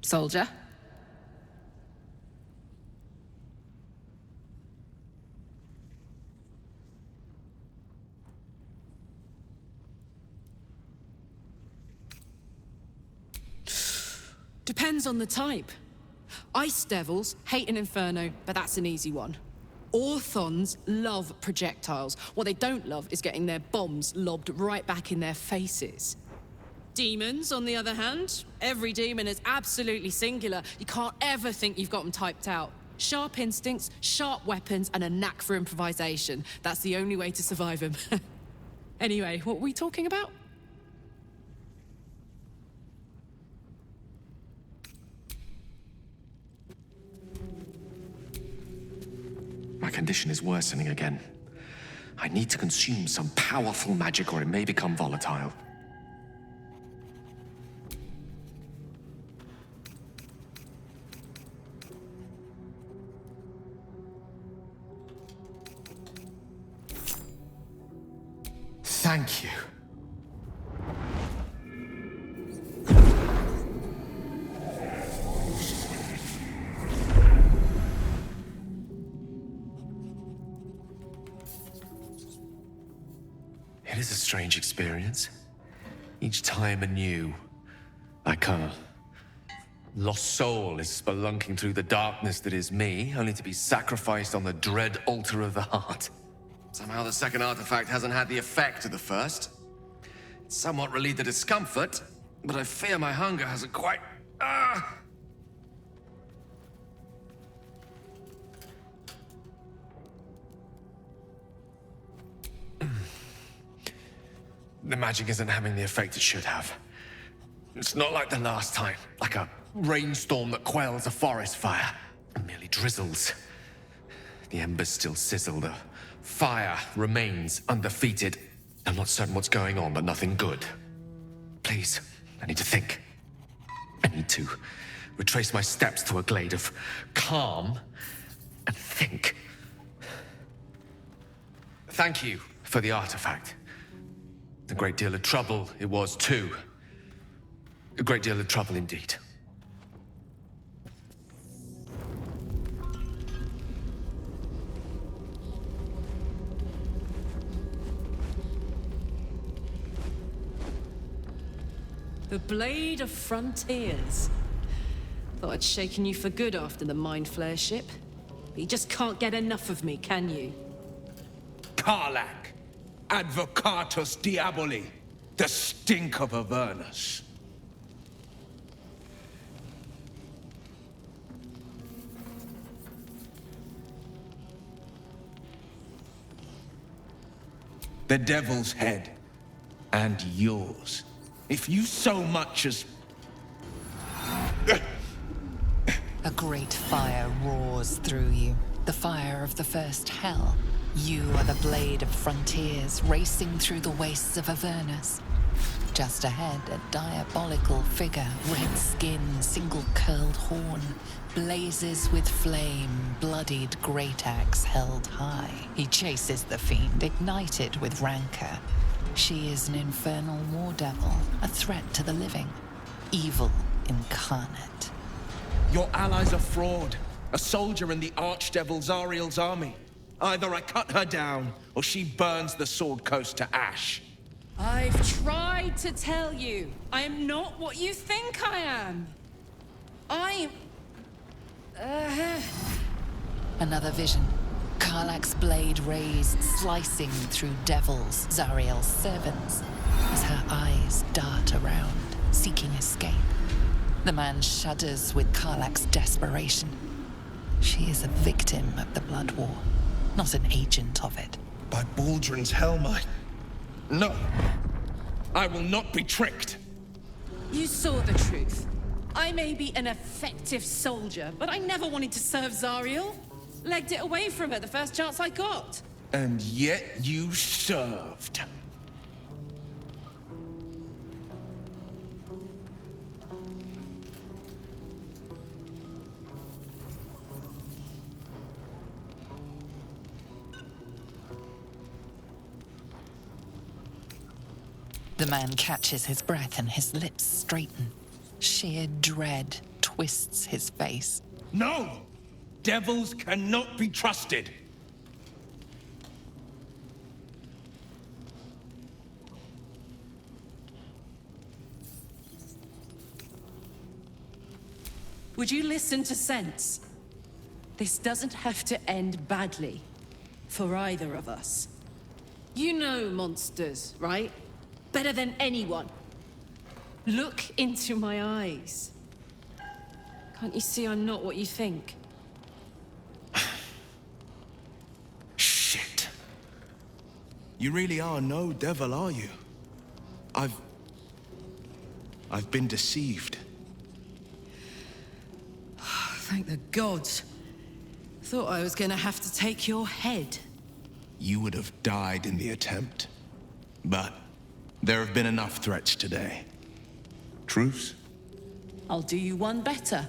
Soldier? Depends on the type. Ice devils hate an inferno, but that's an easy one. Orthons love projectiles. What they don't love is getting their bombs lobbed right back in their faces. Demons, on the other hand, every demon is absolutely singular. You can't ever think you've got them typed out. Sharp instincts, sharp weapons, and a knack for improvisation. That's the only way to survive them. Anyway, what were we talking about? My condition is worsening again. I need to consume some powerful magic or it may become volatile. Thank you. It is a strange experience. Each time anew. Like a lost soul is spelunking through the darkness that is me, only to be sacrificed on the dread altar of the heart. Somehow the second artifact hasn't had the effect of the first. It's somewhat relieved the discomfort, but I fear my hunger hasn't quite... The magic isn't having the effect it should have. It's not like the last time, like a rainstorm that quells a forest fire. It merely drizzles. The embers still sizzle, the fire remains undefeated. I'm not certain what's going on, but nothing good. Please, I need to think. I need to retrace my steps to a glade of calm and think. Thank you for the artifact. A great deal of trouble it was, too. A great deal of trouble indeed. The Blade of Frontiers. Thought I'd shaken you for good after the Mind Flare ship. But you just can't get enough of me, can you? Karlach, Advocatus Diaboli, the stink of Avernus. The Devil's head, and yours. If you so much as... A great fire roars through you, the fire of the first hell. You are the Blade of Frontiers, racing through the wastes of Avernus. Just ahead, a diabolical figure, red skin, single-curled horn, blazes with flame, bloodied great axe held high. He chases the fiend, ignited with rancor. She is an infernal war devil, a threat to the living. Evil incarnate. Your ally's a fraud, a soldier in the Archdevil Zariel's army. Either I cut her down, or she burns the Sword Coast to ash. I've tried to tell you, I am not what you think I am. Another vision. Karlach's blade raised, slicing through devils, Zariel's servants, as her eyes dart around, seeking escape. The man shudders with Karlach's desperation. She is a victim of the Blood War, not an agent of it. By Baldrin's helm, No. I will not be tricked. You saw the truth. I may be an effective soldier, but I never wanted to serve Zariel. Legged it away from her the first chance I got. And yet you served. The man catches his breath and his lips straighten. Sheer dread twists his face. No! Devils cannot be trusted! Would you listen to sense? This doesn't have to end badly. For either of us. You know monsters, right? Better than anyone. Look into my eyes. Can't you see I'm not what you think? Shit. You really are no devil, are you? I've been deceived. Thank the gods. Thought I was gonna have to take your head. You would have died in the attempt. But there have been enough threats today. Truce? I'll do you one better.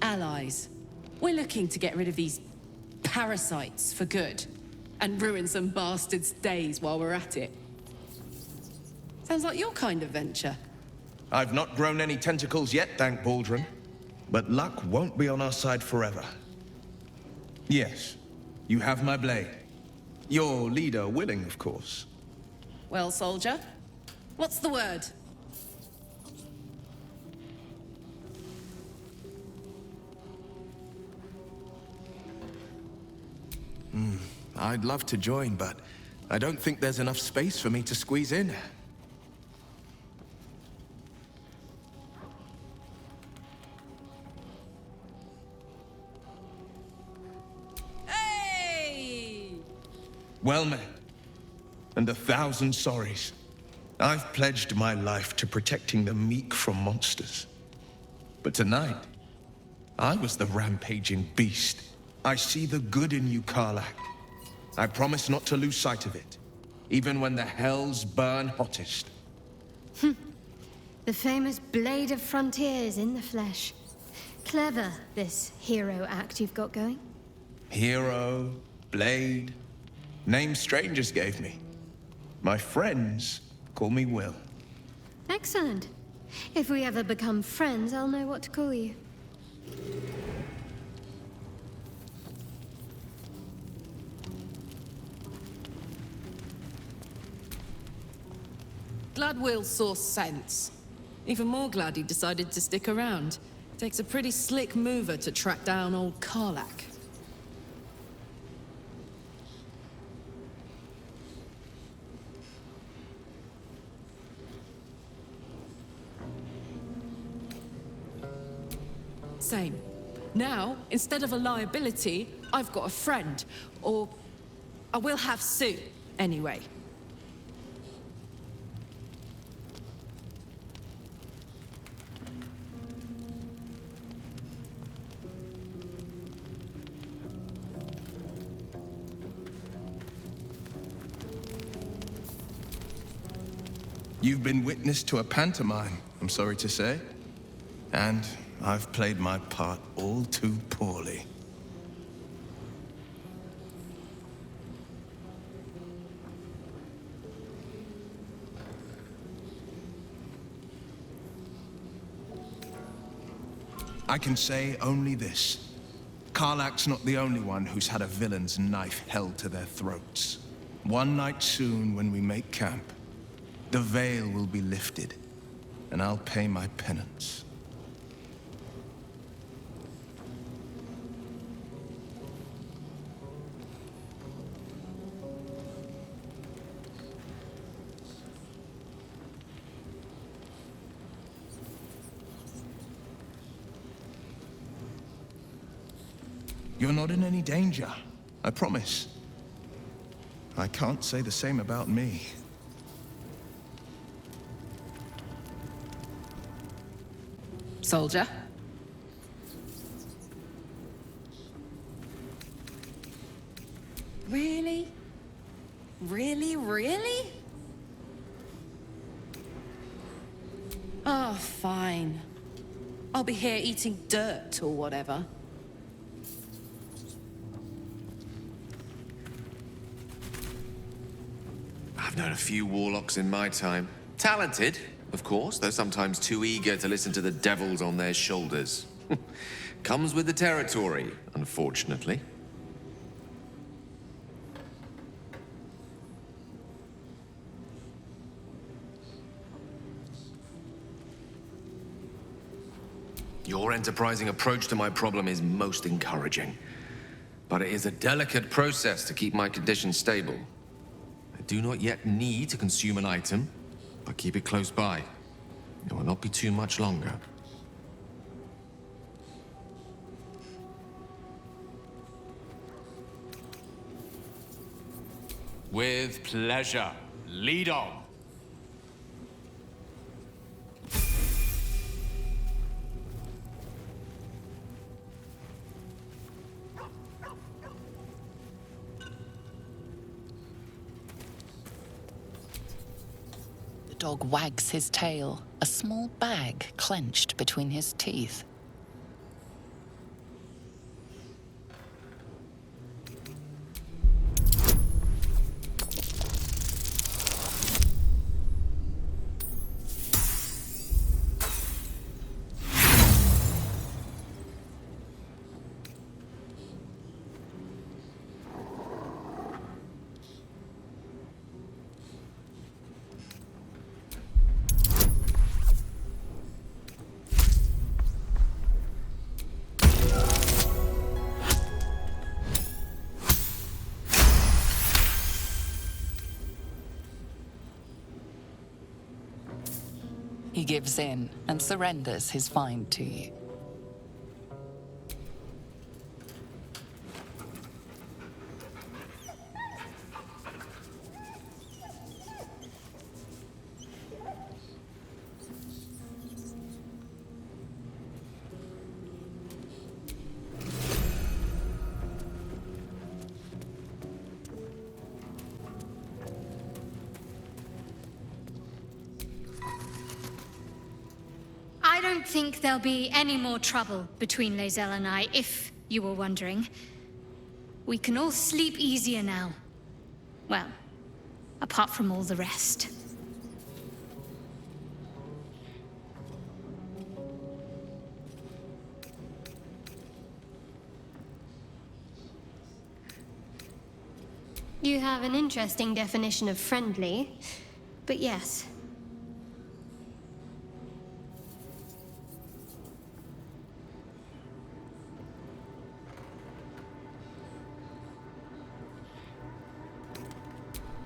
Allies. We're looking to get rid of these parasites for good. And ruin some bastards' days while we're at it. Sounds like your kind of venture. I've not grown any tentacles yet, thank Baldur. But luck won't be on our side forever. Yes, you have my blade. Your leader willing, of course. Well, soldier, what's the word? I'd love to join, but I don't think there's enough space for me to squeeze in. Hey! Well met, and 1,000 sorries. I've pledged my life to protecting the meek from monsters. But tonight, I was the rampaging beast. I see the good in you, Karlach. I promise not to lose sight of it, even when the hells burn hottest. The famous Blade of Frontiers in the flesh. Clever, this hero act you've got going. Hero, Blade, names strangers gave me. My friends call me Will. Excellent. If we ever become friends, I'll know what to call you. Glad Will saw sense. Even more glad he decided to stick around. Takes a pretty slick mover to track down old Karlach. Same. Now, instead of a liability, I've got a friend. Or I will have soon, anyway. You've been witness to a pantomime, I'm sorry to say. And I've played my part all too poorly. I can say only this. Karlach's not the only one who's had a villain's knife held to their throats. One night soon, when we make camp, the veil will be lifted, and I'll pay my penance. You're not in any danger, I promise. I can't say the same about me. Soldier? Really? Really? Oh, fine. I'll be here eating dirt or whatever. I've known a few warlocks in my time. Talented, of course. They're sometimes too eager to listen to the devils on their shoulders. Comes with the territory, unfortunately. Your enterprising approach to my problem is most encouraging. But it is a delicate process to keep my condition stable. I do not yet need to consume an item, but keep it close by. It will not be too much longer. With pleasure. Lead on. The dog wags his tail, a small bag clenched between his teeth. He gives in and surrenders his find to you. I don't think there'll be any more trouble between Lae'zel and I, if you were wondering. We can all sleep easier now. Well, apart from all the rest. You have an interesting definition of friendly, but yes.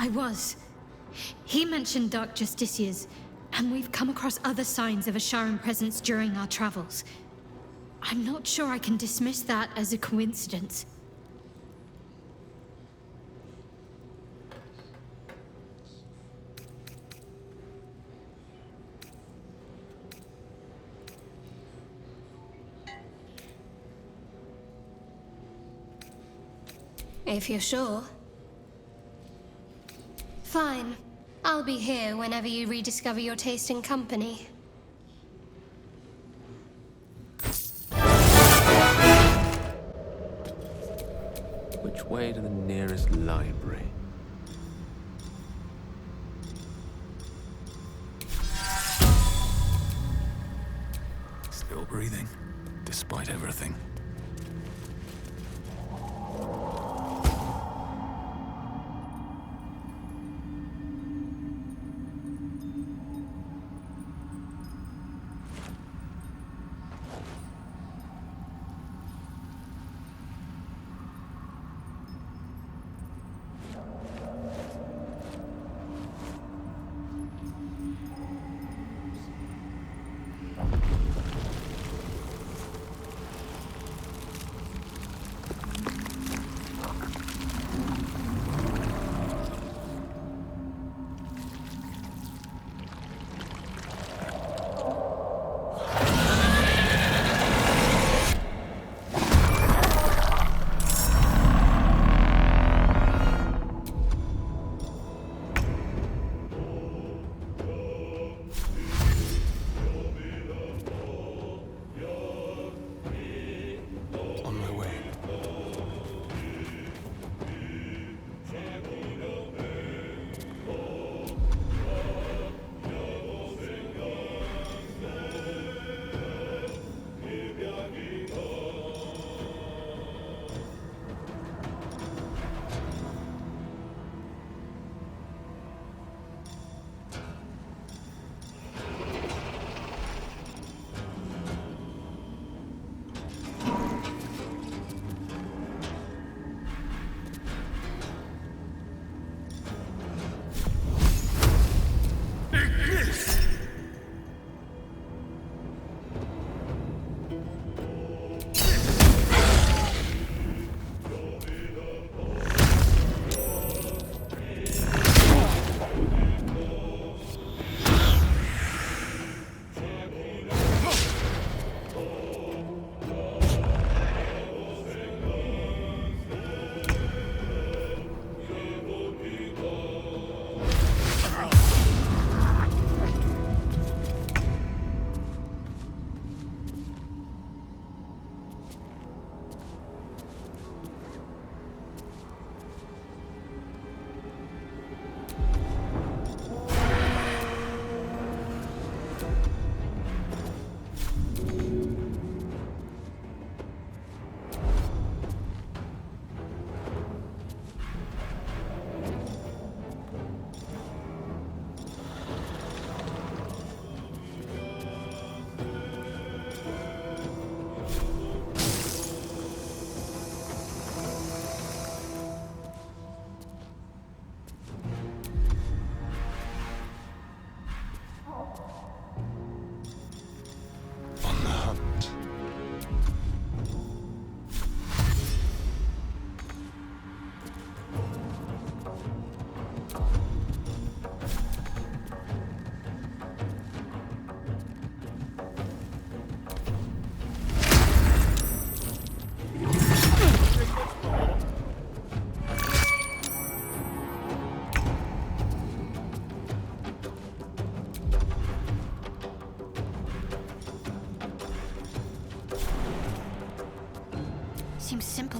I was. He mentioned Dark Justiciars, and we've come across other signs of a Sharan presence during our travels. I'm not sure I can dismiss that as a coincidence. If you're sure. Fine. I'll be here whenever you rediscover your taste in company. Which way to the nearest library? Still breathing, despite everything.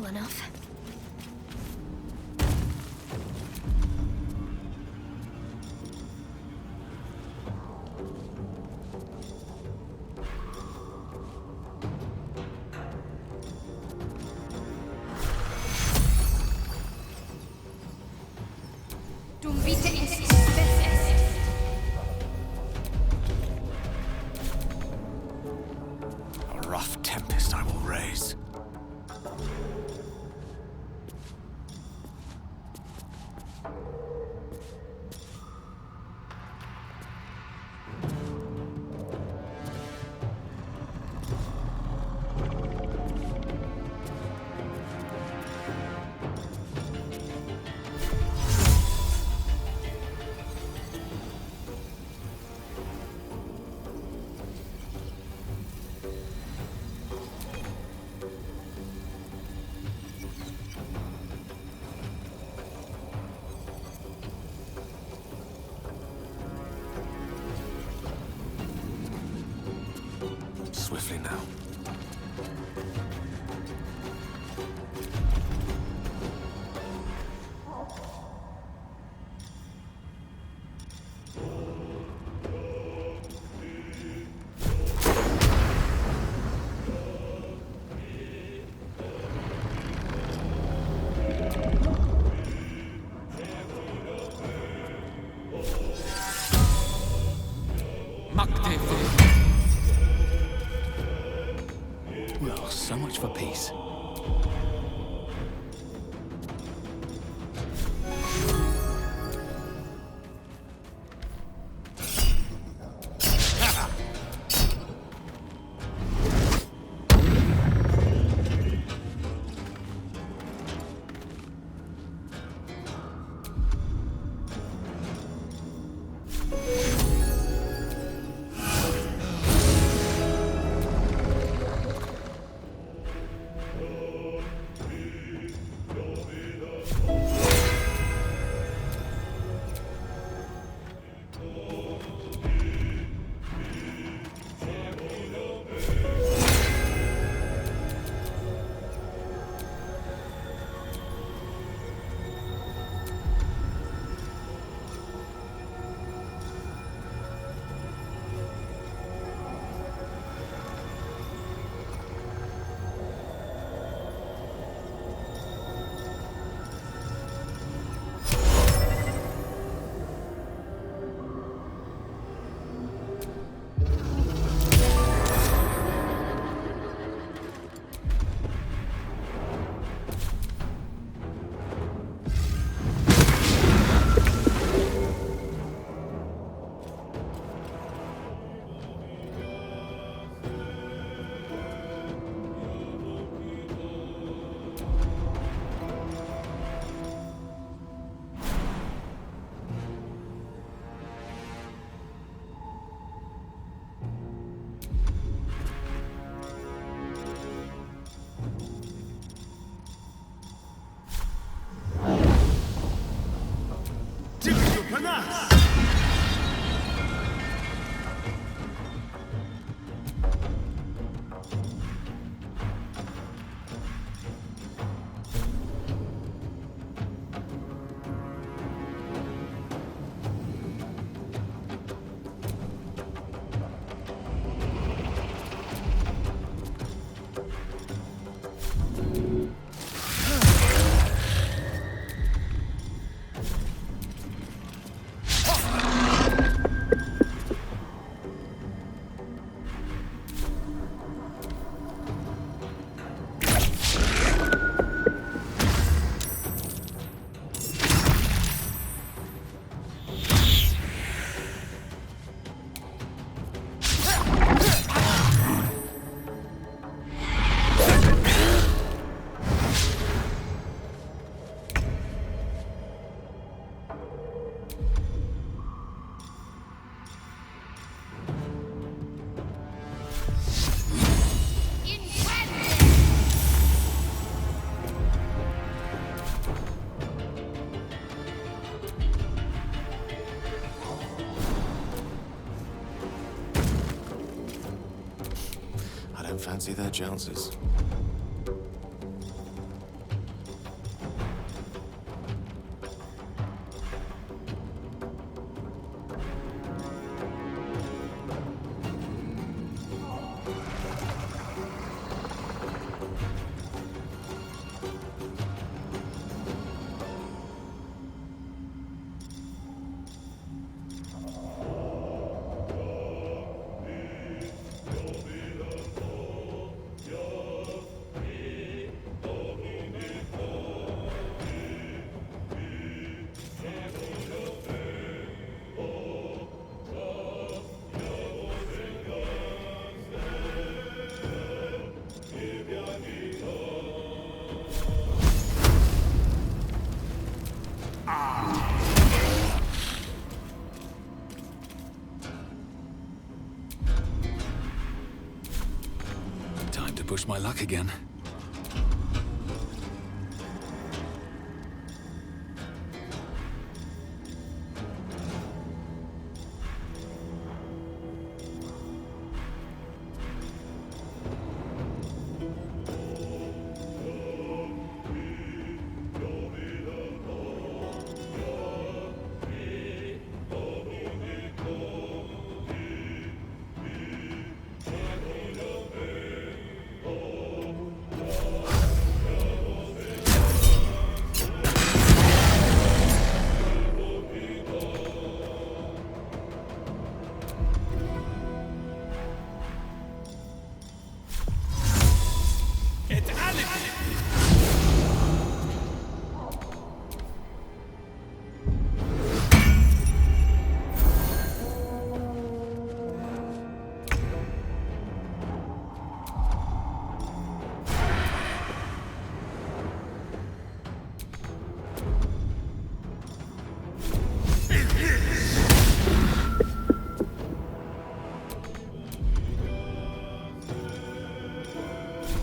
enough. A rough tempest I will raise. Swiftly now. Well, so much for peace. Fancy their chances. Wish my luck again.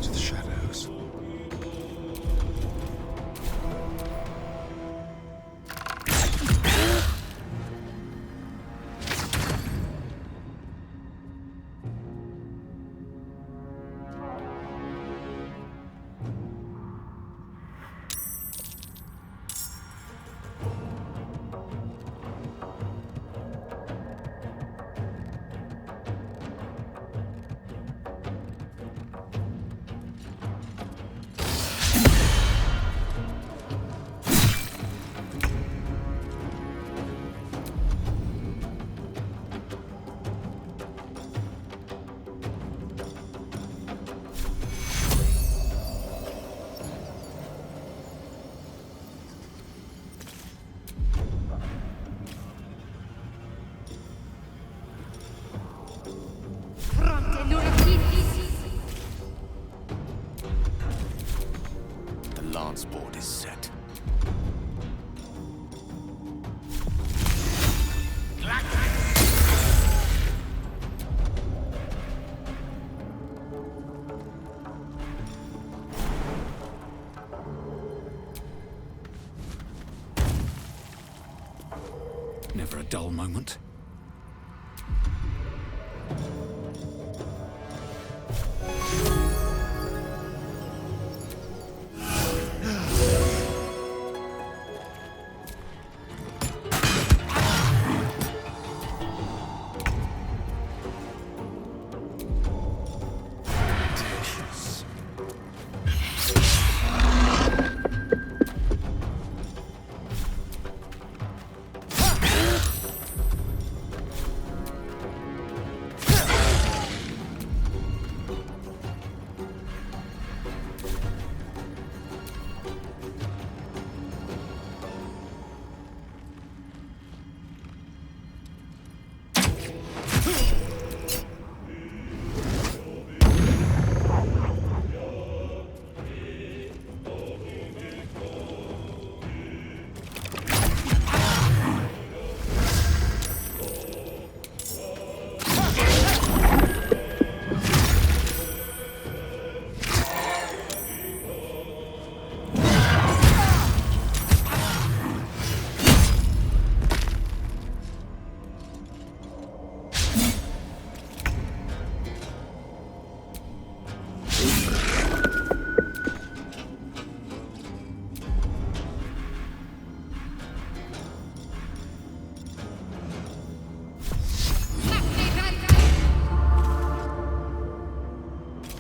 To the shadows. The lance board is set. Never a dull moment.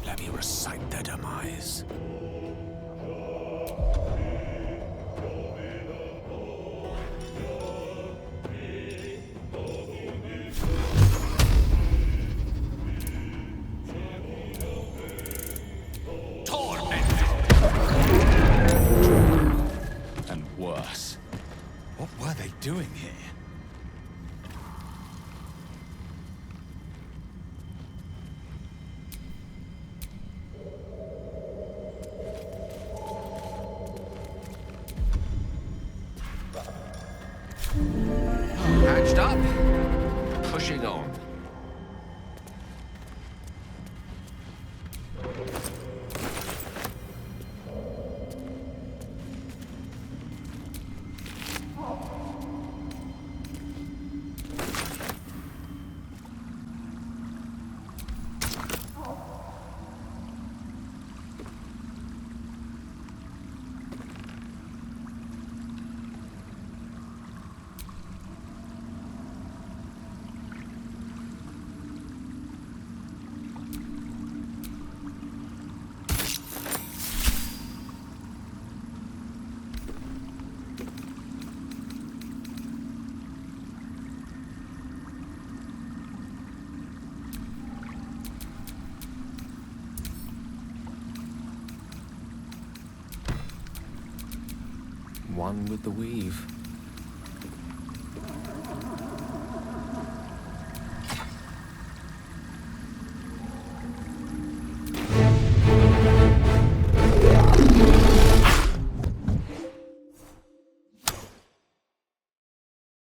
Let me recite their demise. And worse. What were they doing here? Patched up, pushing on. one with the weave.